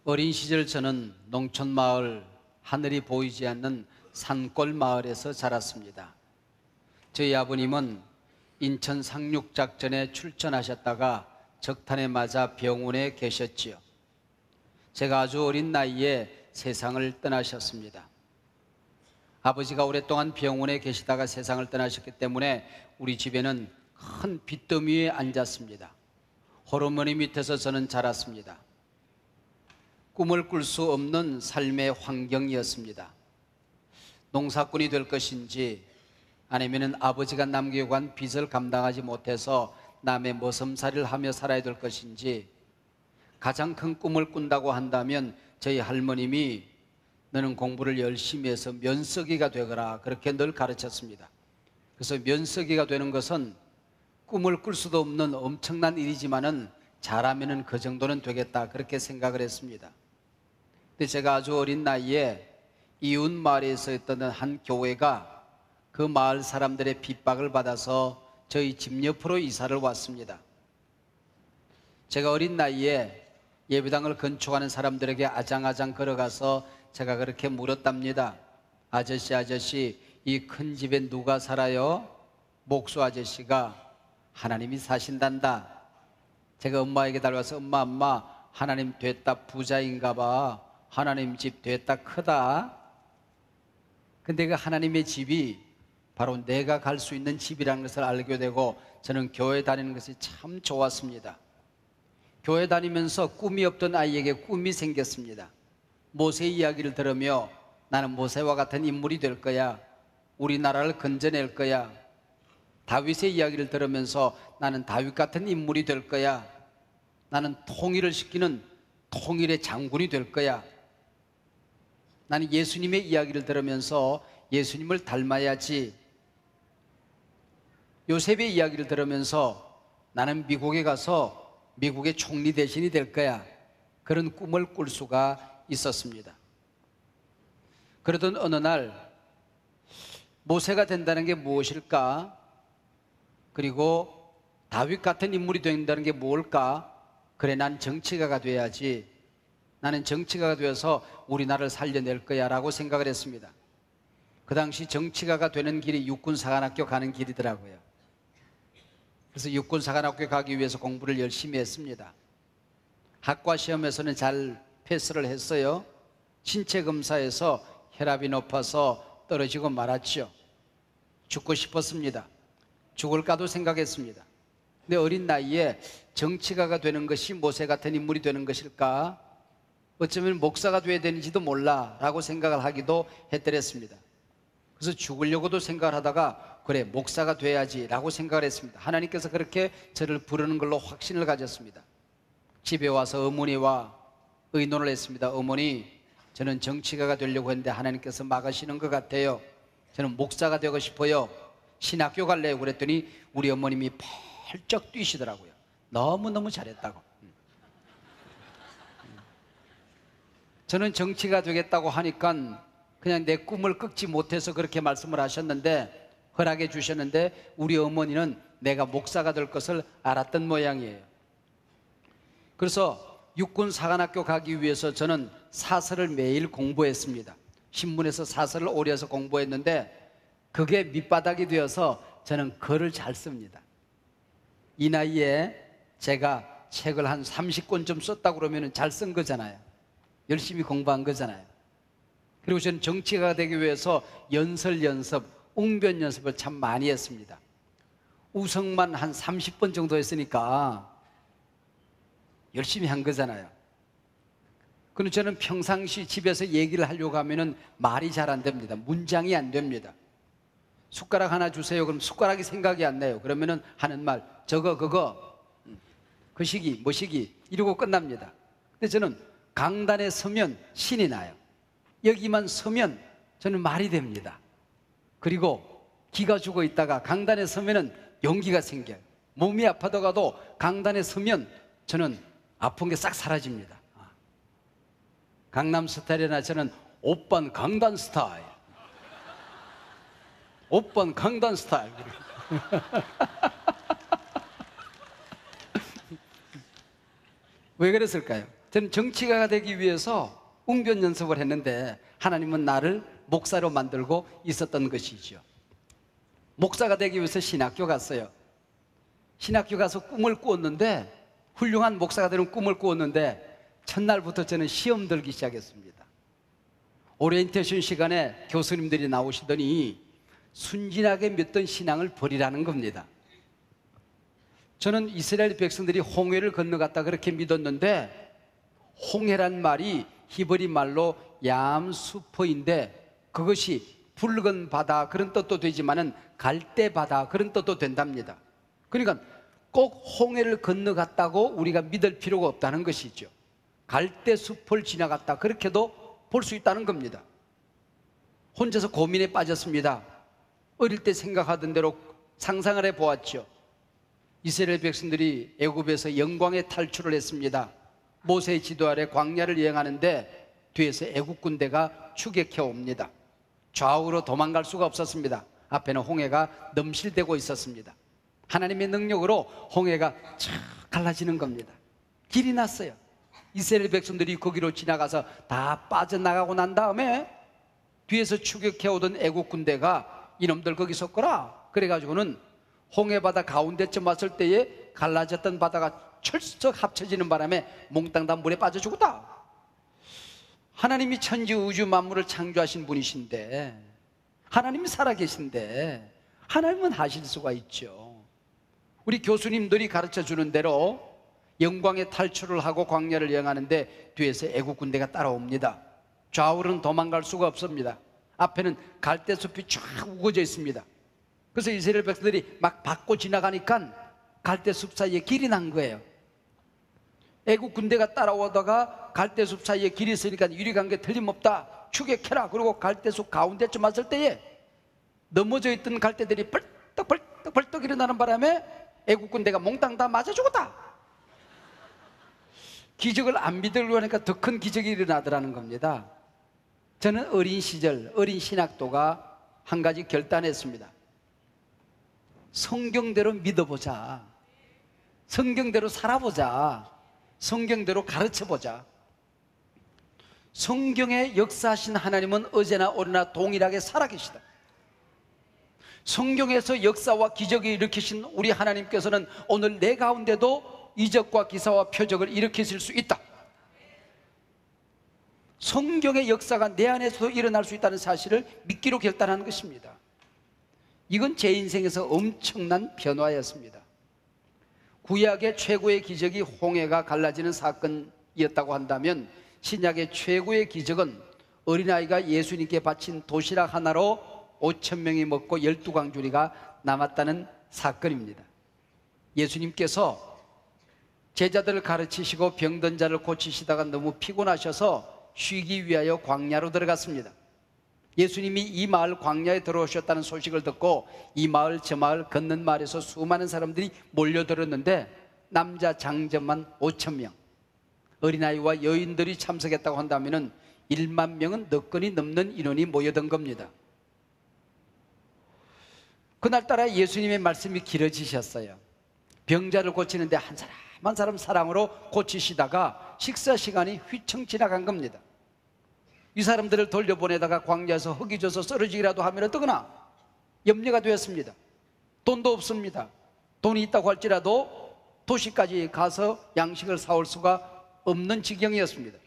어린 시절 저는 농촌 마을, 하늘이 보이지 않는 산골 마을에서 자랐습니다. 저희 아버님은 인천 상륙작전에 출전하셨다가 적탄에 맞아 병원에 계셨지요. 제가 아주 어린 나이에 세상을 떠나셨습니다. 아버지가 오랫동안 병원에 계시다가 세상을 떠나셨기 때문에 우리 집에는 큰 빚더미 위에 앉았습니다. 호르머니 밑에서 저는 자랐습니다. 꿈을 꿀 수 없는 삶의 환경이었습니다. 농사꾼이 될 것인지 아니면 아버지가 남기고 간 빚을 감당하지 못해서 남의 머슴살이를 하며 살아야 될 것인지, 가장 큰 꿈을 꾼다고 한다면 저희 할머님이 너는 공부를 열심히 해서 면서기가 되거라, 그렇게 늘 가르쳤습니다. 그래서 면서기가 되는 것은 꿈을 꿀 수도 없는 엄청난 일이지만은 잘하면은 그 정도는 되겠다, 그렇게 생각을 했습니다. 근데 제가 아주 어린 나이에 이웃 마을에서 있던 한 교회가 그 마을 사람들의 핍박을 받아서 저희 집 옆으로 이사를 왔습니다. 제가 어린 나이에 예배당을 건축하는 사람들에게 아장아장 걸어가서 제가 그렇게 물었답니다. 아저씨, 이 큰 집에 누가 살아요? 목수 아저씨가 하나님이 사신단다. 제가 엄마에게 달려와서 엄마, 하나님 됐다 부자인가 봐. 하나님 집 됐다 크다. 근데 그 하나님의 집이 바로 내가 갈 수 있는 집이라는 것을 알게 되고 저는 교회 다니는 것이 참 좋았습니다. 교회 다니면서 꿈이 없던 아이에게 꿈이 생겼습니다. 모세 이야기를 들으며 나는 모세와 같은 인물이 될 거야. 우리나라를 건져낼 거야. 다윗의 이야기를 들으면서 나는 다윗 같은 인물이 될 거야. 나는 통일을 시키는 통일의 장군이 될 거야. 나는 예수님의 이야기를 들으면서 예수님을 닮아야지. 요셉의 이야기를 들으면서 나는 미국에 가서 미국의 총리 대신이 될 거야. 그런 꿈을 꿀 수가 있었습니다. 그러던 어느 날 모세가 된다는 게 무엇일까? 그리고 다윗 같은 인물이 된다는 게 뭘까? 그래, 난 정치가가 돼야지. 나는 정치가가 되어서 우리나라를 살려낼 거야 라고 생각을 했습니다. 그 당시 정치가가 되는 길이 육군사관학교 가는 길이더라고요. 그래서 육군사관학교 가기 위해서 공부를 열심히 했습니다. 학과 시험에서는 잘 패스를 했어요. 신체검사에서 혈압이 높아서 떨어지고 말았죠. 죽고 싶었습니다. 죽을까도 생각했습니다. 근데 어린 나이에 정치가가 되는 것이 모세 같은 인물이 되는 것일까? 어쩌면 목사가 돼야 되는지도 몰라 라고 생각을 하기도 했더랬습니다. 그래서 죽으려고도 생각을 하다가 그래, 목사가 돼야지 라고 생각을 했습니다. 하나님께서 그렇게 저를 부르는 걸로 확신을 가졌습니다. 집에 와서 어머니와 의논을 했습니다. 어머니, 저는 정치가가 되려고 했는데 하나님께서 막으시는 것 같아요. 저는 목사가 되고 싶어요. 신학교 갈래요. 그랬더니 우리 어머님이 펄쩍 뛰시더라고요. 너무너무 잘했다고. 저는 정치가 되겠다고 하니까 그냥 내 꿈을 꺾지 못해서 그렇게 말씀을 하셨는데, 허락해 주셨는데, 우리 어머니는 내가 목사가 될 것을 알았던 모양이에요. 그래서 육군사관학교 가기 위해서 저는 사설을 매일 공부했습니다. 신문에서 사설을 오려서 공부했는데 그게 밑바닥이 되어서 저는 글을 잘 씁니다. 이 나이에 제가 책을 한 30권쯤 썼다고 그러면 잘 쓴 거잖아요. 열심히 공부한 거잖아요. 그리고 저는 정치가가 되기 위해서 연설 연습, 웅변 연습을 참 많이 했습니다. 우성만 한 30번 정도 했으니까 열심히 한 거잖아요. 그런데 저는 평상시 집에서 얘기를 하려고 하면은 말이 잘 안 됩니다. 문장이 안 됩니다. 숟가락 하나 주세요. 그럼 숟가락이 생각이 안 나요. 그러면은 하는 말, 저거, 그거, 그 시기, 뭐 시기, 이러고 끝납니다. 근데 저는 강단에 서면 신이 나요. 여기만 서면 저는 말이 됩니다. 그리고 기가 죽어 있다가 강단에 서면은 용기가 생겨요. 몸이 아파도 강단에 서면 저는 아픈 게 싹 사라집니다. 강남 스타일이나 저는 오빤 강단 스타일. 오빤 강단 스타일. 왜 그랬을까요? 저는 정치가가 되기 위해서 웅변 연습을 했는데 하나님은 나를 목사로 만들고 있었던 것이죠. 목사가 되기 위해서 신학교 갔어요. 신학교 가서 꿈을 꾸었는데, 훌륭한 목사가 되는 꿈을 꾸었는데 첫날부터 저는 시험 들기 시작했습니다. 오리엔테이션 시간에 교수님들이 나오시더니 순진하게 믿던 신앙을 버리라는 겁니다. 저는 이스라엘 백성들이 홍해를 건너갔다 그렇게 믿었는데, 홍해란 말이 히브리 말로 얌수퍼인데 그것이 붉은 바다 그런 뜻도 되지만은 갈대 바다 그런 뜻도 된답니다. 그러니까 꼭 홍해를 건너갔다고 우리가 믿을 필요가 없다는 것이죠. 갈대 숲을 지나갔다 그렇게도 볼 수 있다는 겁니다. 혼자서 고민에 빠졌습니다. 어릴 때 생각하던 대로 상상을 해보았죠. 이스라엘 백성들이 애굽에서 영광의 탈출을 했습니다. 모세의 지도 아래 광야를 여행하는데 뒤에서 애국 군대가 추격해 옵니다. 좌우로 도망갈 수가 없었습니다. 앞에는 홍해가 넘실대고 있었습니다. 하나님의 능력으로 홍해가 쫙 갈라지는 겁니다. 길이 났어요. 이스라엘 백성들이 거기로 지나가서 다 빠져나가고 난 다음에 뒤에서 추격해 오던 애국 군대가 이놈들 거기 섰거라 그래가지고는 홍해바다 가운데쯤 왔을 때에 갈라졌던 바다가 철썩 합쳐지는 바람에 몽땅 다 물에 빠져 죽었다. 하나님이 천지 우주 만물을 창조하신 분이신데, 하나님이 살아계신데 하나님은 하실 수가 있죠. 우리 교수님들이 가르쳐 주는 대로 영광의 탈출을 하고 광야를 여행하는데 뒤에서 애국 군대가 따라옵니다. 좌우로는 도망갈 수가 없습니다. 앞에는 갈대숲이 쫙 우거져 있습니다. 그래서 이스라엘 백성들이 막 밟고 지나가니까 갈대숲 사이에 길이 난 거예요. 애국 군대가 따라오다가 갈대숲 사이에 길이 있으니까 유리관계 틀림없다 추격해라. 그리고 갈대숲 가운데쯤 왔을 때에 넘어져 있던 갈대들이 벌떡 일어나는 바람에 애국 군대가 몽땅 다 맞아 죽었다. 기적을 안 믿으려고 하니까 더 큰 기적이 일어나더라는 겁니다. 저는 어린 시절 어린 신학도가 한 가지 결단했습니다. 성경대로 믿어보자. 성경대로 살아보자. 성경대로 가르쳐보자. 성경에 역사하신 하나님은 어제나 오늘나 동일하게 살아계시다. 성경에서 역사와 기적을 일으키신 우리 하나님께서는 오늘 내 가운데도 이적과 기사와 표적을 일으키실 수 있다. 성경의 역사가 내 안에서도 일어날 수 있다는 사실을 믿기로 결단하는 것입니다. 이건 제 인생에서 엄청난 변화였습니다. 구약의 최고의 기적이 홍해가 갈라지는 사건이었다고 한다면 신약의 최고의 기적은 어린아이가 예수님께 바친 도시락 하나로 5,000명이 먹고 12광주리가 남았다는 사건입니다. 예수님께서 제자들을 가르치시고 병든 자를 고치시다가 너무 피곤하셔서 쉬기 위하여 광야로 들어갔습니다. 예수님이 이 마을 광야에 들어오셨다는 소식을 듣고 이 마을 저 마을 걷는 마을에서 수많은 사람들이 몰려들었는데 남자 장정만 5,000명, 어린아이와 여인들이 참석했다고 한다면 1만 명은 너끈히 넘는 인원이 모여든 겁니다. 그날따라 예수님의 말씀이 길어지셨어요. 병자를 고치는데 한 사람 한 사람 사랑으로 고치시다가 식사 시간이 휘청 지나간 겁니다. 이 사람들을 돌려보내다가 광야에서 흙이 져서 쓰러지기라도 하면 어떠거나 염려가 되었습니다. 돈도 없습니다. 돈이 있다고 할지라도 도시까지 가서 양식을 사올 수가 없는 지경이었습니다.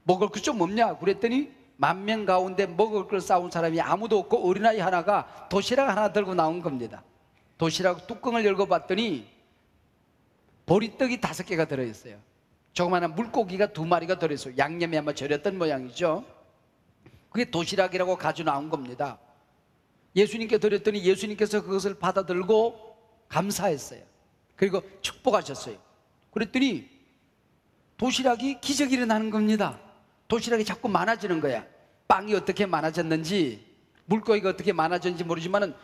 먹을 것 좀 없냐 그랬더니 10,000명 가운데 먹을 걸 싸운 사람이 아무도 없고 어린아이 하나가 도시락 하나 들고 나온 겁니다. 도시락 뚜껑을 열고 봤더니 보리떡이 5개가 들어있어요. 조그마한 물고기가 2마리가 들어있어요. 양념에 아마 절였던 모양이죠. 그게 도시락이라고 가져 나온 겁니다. 예수님께 드렸더니 예수님께서 그것을 받아들고 감사했어요. 그리고 축복하셨어요. 그랬더니 도시락이 기적이 일어나는 겁니다. 도시락이 자꾸 많아지는 거야. 빵이 어떻게 많아졌는지 물고기가 어떻게 많아졌는지 모르지만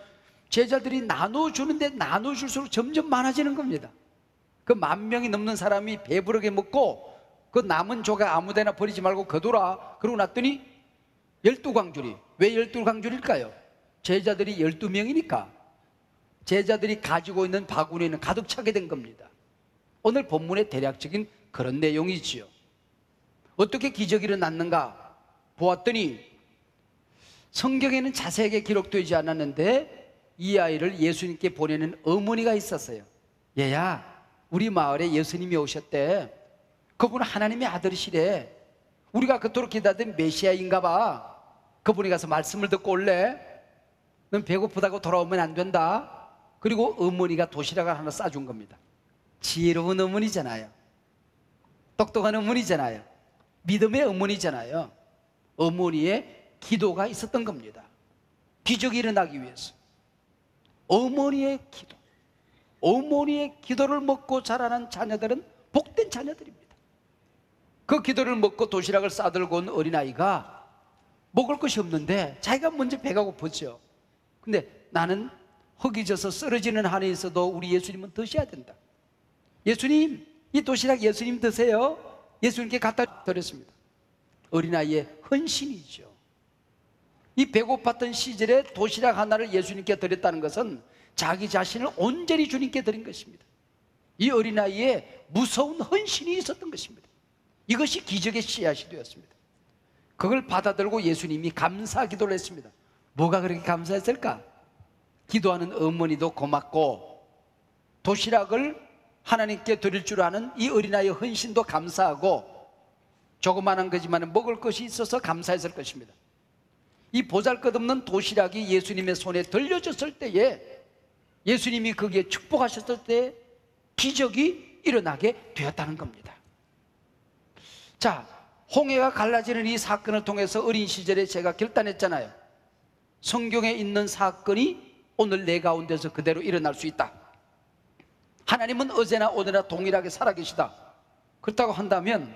제자들이 나눠주는데 나눠줄수록 점점 많아지는 겁니다. 그 10,000명이 넘는 사람이 배부르게 먹고 그 남은 조각 아무데나 버리지 말고 거둬라. 그러고 났더니 12광주리. 왜 12광주리일까요? 제자들이 12명이니까 제자들이 가지고 있는 바구니는 가득 차게 된 겁니다. 오늘 본문의 대략적인 그런 내용이지요. 어떻게 기적이 일어났는가 보았더니 성경에는 자세하게 기록되지 않았는데 이 아이를 예수님께 보내는 어머니가 있었어요. 얘야, 우리 마을에 예수님이 오셨대. 그분은 하나님의 아들이시래. 우리가 그토록 기다리던 메시아인가 봐. 그분이 가서 말씀을 듣고 올래? 넌 배고프다고 돌아오면 안 된다. 그리고 어머니가 도시락을 하나 싸준 겁니다. 지혜로운 어머니잖아요. 똑똑한 어머니잖아요. 믿음의 어머니잖아요. 어머니의 기도가 있었던 겁니다. 기적이 일어나기 위해서. 어머니의 기도. 어머니의 기도를 먹고 자라난 자녀들은 복된 자녀들입니다. 그 기도를 먹고 도시락을 싸들고 온 어린아이가 먹을 것이 없는데 자기가 먼저 배가 고팠죠. 근데 나는 허기져서 쓰러지는 한에 있어도 우리 예수님은 드셔야 된다. 예수님, 이 도시락 예수님 드세요. 예수님께 갖다 드렸습니다. 어린아이의 헌신이죠. 이 배고팠던 시절에 도시락 하나를 예수님께 드렸다는 것은 자기 자신을 온전히 주님께 드린 것입니다. 이 어린아이의 무서운 헌신이 있었던 것입니다. 이것이 기적의 씨앗이 되었습니다. 그걸 받아들고 예수님이 감사 기도를 했습니다. 뭐가 그렇게 감사했을까? 기도하는 어머니도 고맙고 도시락을 하나님께 드릴 줄 아는 이 어린아이의 헌신도 감사하고 조그마한 거지만 먹을 것이 있어서 감사했을 것입니다. 이 보잘것없는 도시락이 예수님의 손에 들려졌을 때에 예수님이 거기에 축복하셨을 때 기적이 일어나게 되었다는 겁니다. 자, 홍해가 갈라지는 이 사건을 통해서 어린 시절에 제가 결단했잖아요. 성경에 있는 사건이 오늘 내 가운데서 그대로 일어날 수 있다. 하나님은 어제나 오늘나 동일하게 살아계시다. 그렇다고 한다면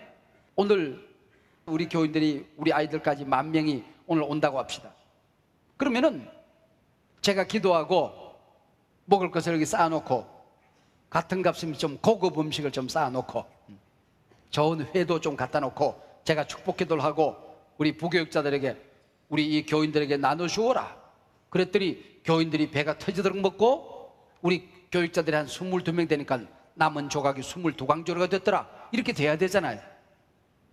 오늘 우리 교인들이 우리 아이들까지 10,000명이 오늘 온다고 합시다. 그러면은 제가 기도하고 먹을 것을 여기 쌓아놓고 같은 값이면 좀 고급 음식을 좀 쌓아놓고 좋은 회도 좀 갖다 놓고 제가 축복 기도를 하고 우리 부교육자들에게 우리 이 교인들에게 나눠주어라. 그랬더니 교인들이 배가 터지도록 먹고 우리 교육자들이 한 22명 되니까 남은 조각이 22강조가 됐더라. 이렇게 돼야 되잖아요.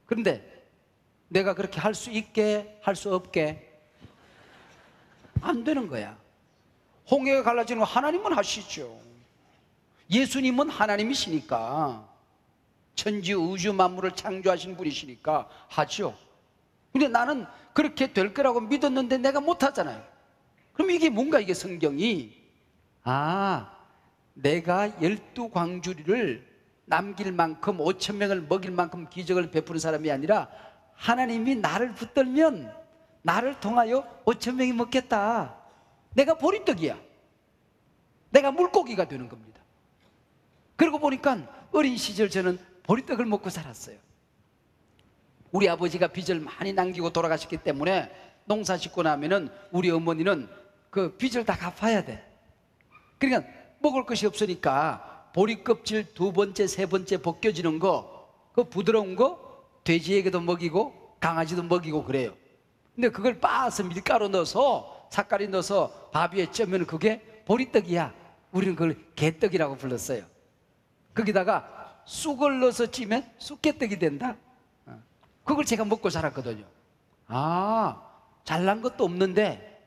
그런데 내가 그렇게 할 수 있게 할 수 없게 안 되는 거야. 홍해가 갈라지는 거 하나님은 하시죠. 예수님은 하나님이시니까 천지 우주 만물을 창조하신 분이시니까 하죠. 근데 나는 그렇게 될 거라고 믿었는데 내가 못하잖아요. 그럼 이게 뭔가 이게 성경이 내가 12광주리를 남길 만큼 5,000명을 먹일 만큼 기적을 베푸는 사람이 아니라 하나님이 나를 붙들면 나를 통하여 5,000명이 먹겠다. 내가 보리떡이야. 내가 물고기가 되는 겁니다. 그러고 보니까 어린 시절 저는 보리떡을 먹고 살았어요. 우리 아버지가 빚을 많이 남기고 돌아가셨기 때문에 농사 짓고 나면은 우리 어머니는 그 빚을 다 갚아야 돼. 그러니까 먹을 것이 없으니까 보리 껍질 2번째, 3번째 벗겨지는 거, 그 부드러운 거 돼지에게도 먹이고 강아지도 먹이고 그래요. 근데 그걸 빻아서 밀가루 넣어서 삿갈이 넣어서 밥 위에 쪄면 그게 보리떡이야. 우리는 그걸 개떡이라고 불렀어요. 거기다가 쑥을 넣어서 찌면 쑥개떡이 된다. 그걸 제가 먹고 살았거든요. 잘난 것도 없는데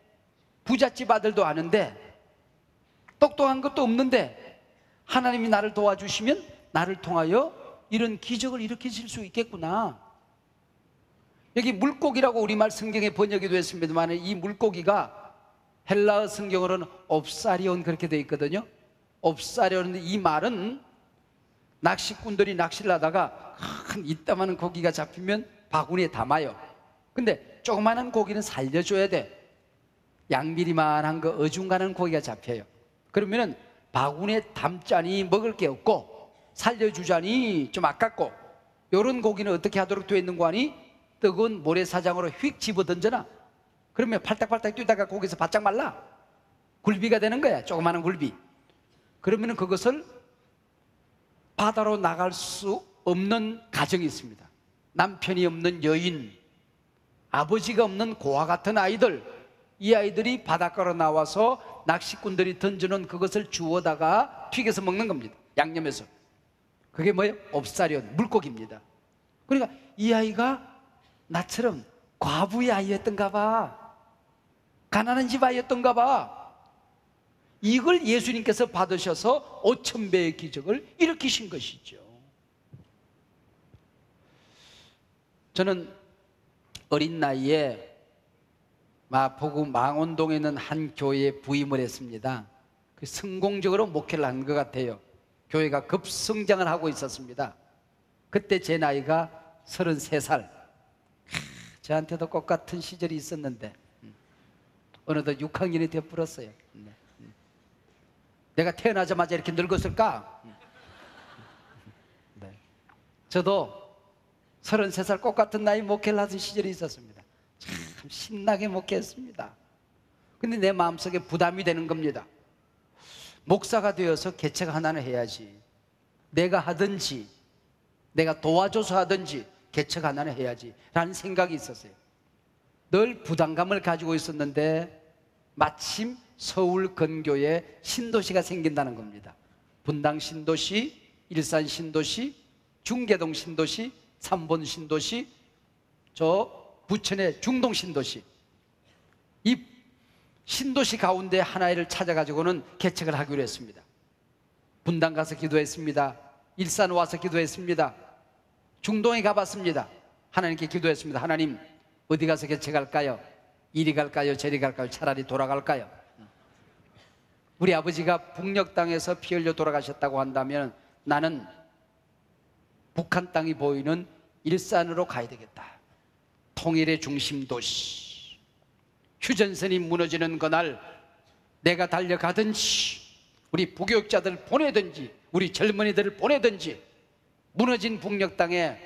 부잣집 아들도 아는데 똑똑한 것도 없는데 하나님이 나를 도와주시면 나를 통하여 이런 기적을 일으키실 수 있겠구나. 여기 물고기라고 우리말 성경에 번역이 됐습니다만 이 물고기가 헬라어 성경으로는 옵사리온 그렇게 되어 있거든요. 옵사리온, 이 말은 낚시꾼들이 낚시를 하다가 큰 이따만한 고기가 잡히면 바구니에 담아요. 근데 조그마한 고기는 살려줘야 돼. 양미리만한 거 어중간한 고기가 잡혀요. 그러면은 바구니에 담자니 먹을 게 없고 살려주자니 좀 아깝고, 요런 고기는 어떻게 하도록 되어 있는 거 아니? 뜨거운 모래사장으로 휙 집어 던져놔. 그러면 팔딱팔딱 뛰다가 거기서 바짝 말라. 굴비가 되는 거야. 조그마한 굴비. 그러면은 그것을 바다로 나갈 수 없는 가정이 있습니다. 남편이 없는 여인, 아버지가 없는 고아 같은 아이들, 이 아이들이 바닷가로 나와서 낚시꾼들이 던져놓은 그것을 주워다가 튀겨서 먹는 겁니다. 양념해서. 그게 뭐예요? 옵사리온, 물고기입니다. 그러니까 이 아이가 나처럼 과부의 아이였던가 봐. 가난한 집 아이였던가 봐. 이걸 예수님께서 받으셔서 5,000배의 기적을 일으키신 것이죠. 저는 어린 나이에 마포구 망원동에 있는 한 교회에 부임을 했습니다. 성공적으로 목회를 한 것 같아요. 교회가 급성장을 하고 있었습니다. 그때 제 나이가 33살. 저한테도 똑같은 시절이 있었는데 어느덧 6학년이 되어버렸어요. 내가 태어나자마자 이렇게 늙었을까? 네. 저도 33살 똑같은 나이 목회를 하던 시절이 있었습니다. 참 신나게 목회했습니다. 근데 내 마음속에 부담이 되는 겁니다. 목사가 되어서 개척 하나는 해야지. 내가 하든지 내가 도와줘서 하든지 개척 하나는 해야지 라는 생각이 있었어요. 늘 부담감을 가지고 있었는데 마침 서울 근교에 신도시가 생긴다는 겁니다. 분당 신도시, 일산 신도시, 중계동 신도시, 삼본 신도시, 저 부천의 중동 신도시, 이 신도시 가운데 하나를 찾아가지고는 개척을 하기로 했습니다. 분당 가서 기도했습니다. 일산 와서 기도했습니다. 중동에 가봤습니다. 하나님께 기도했습니다. 하나님, 어디 가서 개척할까요? 이리 갈까요? 저리 갈까요? 차라리 돌아갈까요? 우리 아버지가 북녘 땅에서 피 흘려 돌아가셨다고 한다면 나는 북한 땅이 보이는 일산으로 가야 되겠다. 통일의 중심 도시. 휴전선이 무너지는 그날 내가 달려가든지 우리 부교육자들 보내든지 우리 젊은이들을 보내든지 무너진 북녘 땅에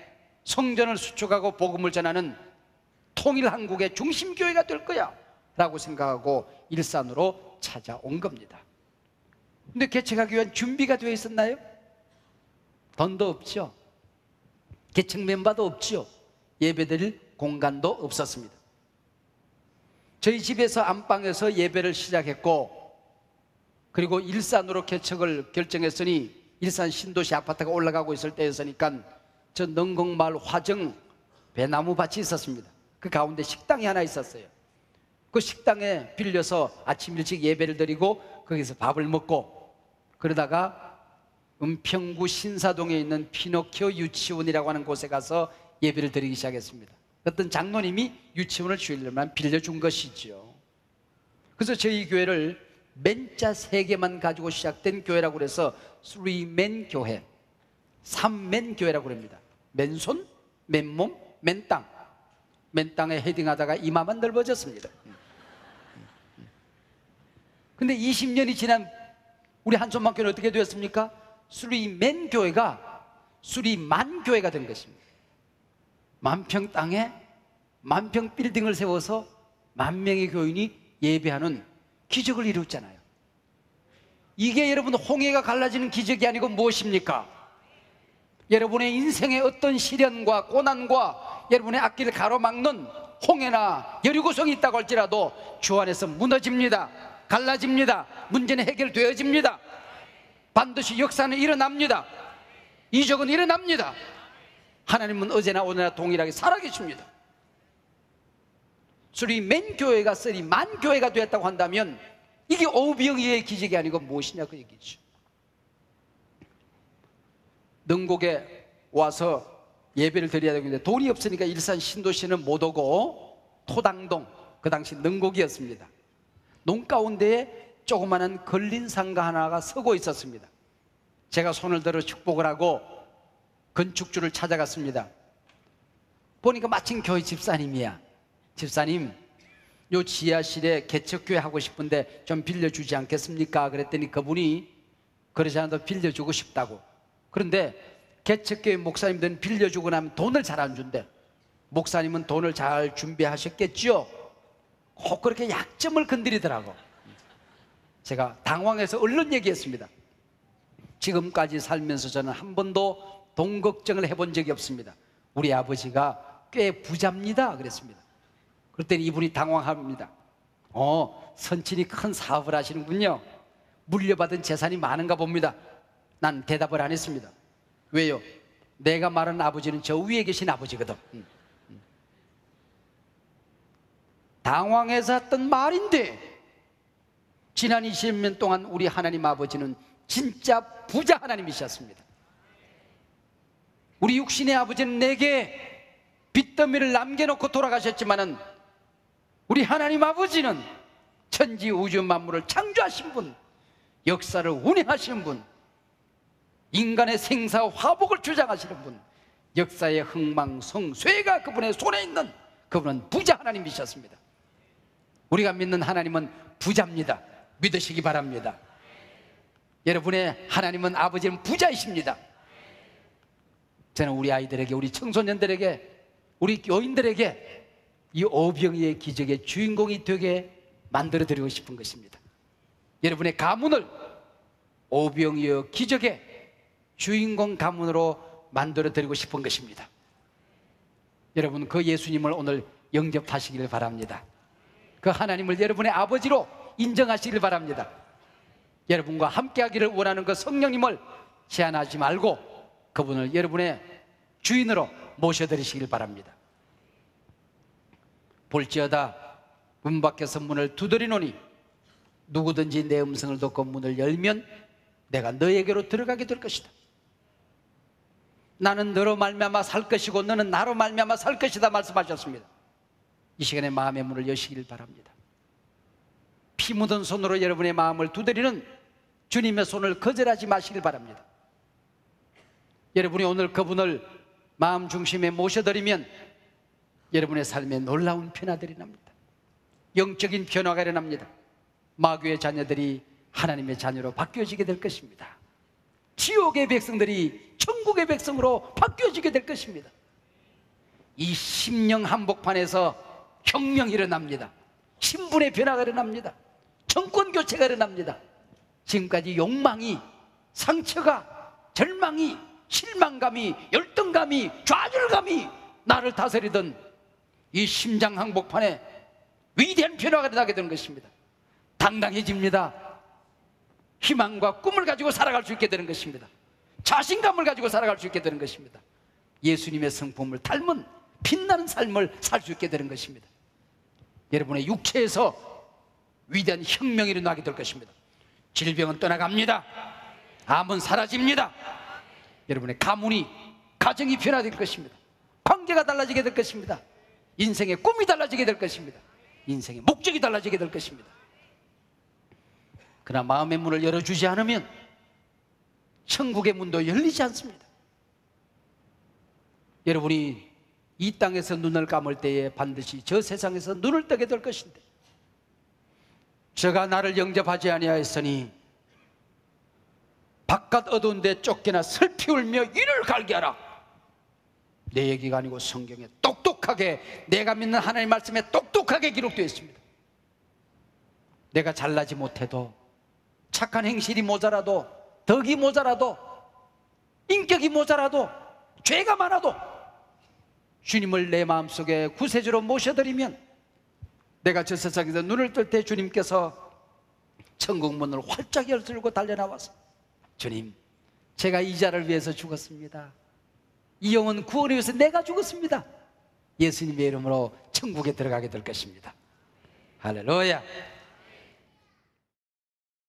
성전을 수축하고 복음을 전하는 통일한국의 중심교회가 될 거야 라고 생각하고 일산으로 찾아온 겁니다. 근데 개척하기 위한 준비가 되어 있었나요? 돈도 없죠. 개척 멤버도 없죠. 예배드릴 공간도 없었습니다. 저희 집에서 안방에서 예배를 시작했고, 그리고 일산으로 개척을 결정했으니 일산 신도시 아파트가 올라가고 있을 때였으니까 저 능곡마을 화정 배나무 밭이 있었습니다. 그 가운데 식당이 하나 있었어요. 그 식당에 빌려서 아침 일찍 예배를 드리고 거기서 밥을 먹고, 그러다가 은평구 신사동에 있는 피노키오 유치원이라고 하는 곳에 가서 예배를 드리기 시작했습니다. 어떤 장로님이 유치원을 주일날만 빌려준 것이죠. 그래서 저희 교회를 맨자 3개만 가지고 시작된 교회라고 그래서 3맨 교회, 3맨 교회라고 합니다. 맨손, 맨몸, 맨땅. 맨땅에 헤딩하다가 이마만 넓어졌습니다. 근데 20년이 지난 우리 한손만 교회는 어떻게 되었습니까? 3맨 교회가 3만 교회가 된 것입니다. 만평 땅에 만평 빌딩을 세워서 10,000명의 교인이 예배하는 기적을 이루었잖아요. 이게 여러분 홍해가 갈라지는 기적이 아니고 무엇입니까? 여러분의 인생의 어떤 시련과 고난과 여러분의 앞길을 가로막는 홍해나 여리고성이 있다고 할지라도 주 안에서 무너집니다. 갈라집니다. 문제는 해결되어집니다. 반드시 역사는 일어납니다. 이적은 일어납니다. 하나님은 어제나 오늘나 동일하게 살아계십니다. 3맨 교회가 3만 교회가 되었다고 한다면 이게 오병이의 기적이 아니고 무엇이냐 그 얘기죠. 능곡에 와서 예배를 드려야 되는데 돈이 없으니까 일산 신도시는 못 오고 토당동, 그 당시 능곡이었습니다. 농 가운데에 조그마한 걸린상가 하나가 서고 있었습니다. 제가 손을 들어 축복을 하고 건축주를 찾아갔습니다. 보니까 마침 교회 집사님이야. 집사님, 요 지하실에 개척교회 하고 싶은데 좀 빌려주지 않겠습니까? 그랬더니 그분이 그러지 않아도 빌려주고 싶다고. 그런데 개척교회 목사님들은 빌려주고 나면 돈을 잘 안 준대. 목사님은 돈을 잘 준비하셨겠지요? 꼭 그렇게 약점을 건드리더라고. 제가 당황해서 얼른 얘기했습니다. 지금까지 살면서 저는 한 번도 돈 걱정을 해본 적이 없습니다. 우리 아버지가 꽤 부자입니다. 그랬습니다. 그랬더니 이분이 당황합니다. 선친이 큰 사업을 하시는군요. 물려받은 재산이 많은가 봅니다. 난 대답을 안 했습니다. 왜요? 내가 말하는 아버지는 저 위에 계신 아버지거든. 당황해서 했던 말인데, 지난 20년 동안 우리 하나님 아버지는 진짜 부자 하나님이셨습니다. 우리 육신의 아버지는 내게 빚더미를 남겨놓고 돌아가셨지만은, 우리 하나님 아버지는 천지 우주 만물을 창조하신 분, 역사를 운행하시는 분, 인간의 생사와 화복을 주장하시는 분, 역사의 흥망성쇠가 그분의 손에 있는, 그분은 부자 하나님이셨습니다. 우리가 믿는 하나님은 부자입니다. 믿으시기 바랍니다. 여러분의 하나님은, 아버지는 부자이십니다. 저는 우리 아이들에게, 우리 청소년들에게, 우리 교인들에게 이 오병이의 기적의 주인공이 되게 만들어 드리고 싶은 것입니다. 여러분의 가문을 오병이의 기적의 주인공 가문으로 만들어 드리고 싶은 것입니다. 여러분, 그 예수님을 오늘 영접하시기를 바랍니다. 그 하나님을 여러분의 아버지로 인정하시기를 바랍니다. 여러분과 함께하기를 원하는 그 성령님을 제한하지 말고 그분을 여러분의 주인으로 모셔드리시길 바랍니다. 볼지어다 문 밖에서 문을 두드리노니 누구든지 내 음성을 듣고 문을 열면 내가 너에게로 들어가게 될 것이다. 나는 너로 말미암아 살 것이고 너는 나로 말미암아 살 것이다 말씀하셨습니다. 이 시간에 마음의 문을 여시길 바랍니다. 피 묻은 손으로 여러분의 마음을 두드리는 주님의 손을 거절하지 마시길 바랍니다. 여러분이 오늘 그분을 마음 중심에 모셔드리면 여러분의 삶에 놀라운 변화들이 납니다. 영적인 변화가 일어납니다. 마귀의 자녀들이 하나님의 자녀로 바뀌어지게 될 것입니다. 지옥의 백성들이 천국의 백성으로 바뀌어지게 될 것입니다. 이 심령 한복판에서 혁명이 일어납니다. 신분의 변화가 일어납니다. 정권 교체가 일어납니다. 지금까지 욕망이, 상처가, 절망이, 실망감이, 열등감이, 좌절감이 나를 다스리던 이 심장 한복판에 위대한 변화가 일어나게 되는 것입니다. 당당해집니다. 희망과 꿈을 가지고 살아갈 수 있게 되는 것입니다. 자신감을 가지고 살아갈 수 있게 되는 것입니다. 예수님의 성품을 닮은 빛나는 삶을 살 수 있게 되는 것입니다. 여러분의 육체에서 위대한 혁명이 일어나게 될 것입니다. 질병은 떠나갑니다. 암은 사라집니다. 여러분의 가문이, 가정이 변화될 것입니다. 관계가 달라지게 될 것입니다. 인생의 꿈이 달라지게 될 것입니다. 인생의 목적이 달라지게 될 것입니다. 그러나 마음의 문을 열어주지 않으면 천국의 문도 열리지 않습니다. 여러분이 이 땅에서 눈을 감을 때에 반드시 저 세상에서 눈을 뜨게 될 것인데, 저가 나를 영접하지 아니하였으니 바깥 어두운 데 쫓겨나 슬피 울며 이를 갈게 하라. 내 얘기가 아니고 성경에 똑똑하게, 내가 믿는 하나님 말씀에 똑똑하게 기록되어 있습니다. 내가 잘나지 못해도, 착한 행실이 모자라도, 덕이 모자라도, 인격이 모자라도, 죄가 많아도 주님을 내 마음속에 구세주로 모셔드리면 내가 저 세상에서 눈을 뜰 때 주님께서 천국 문을 활짝 열들고 달려나와서, 주님, 제가 이 자를 위해서 죽었습니다. 이 영혼 구원을 위해서 내가 죽었습니다. 예수님의 이름으로 천국에 들어가게 될 것입니다. 할렐루야.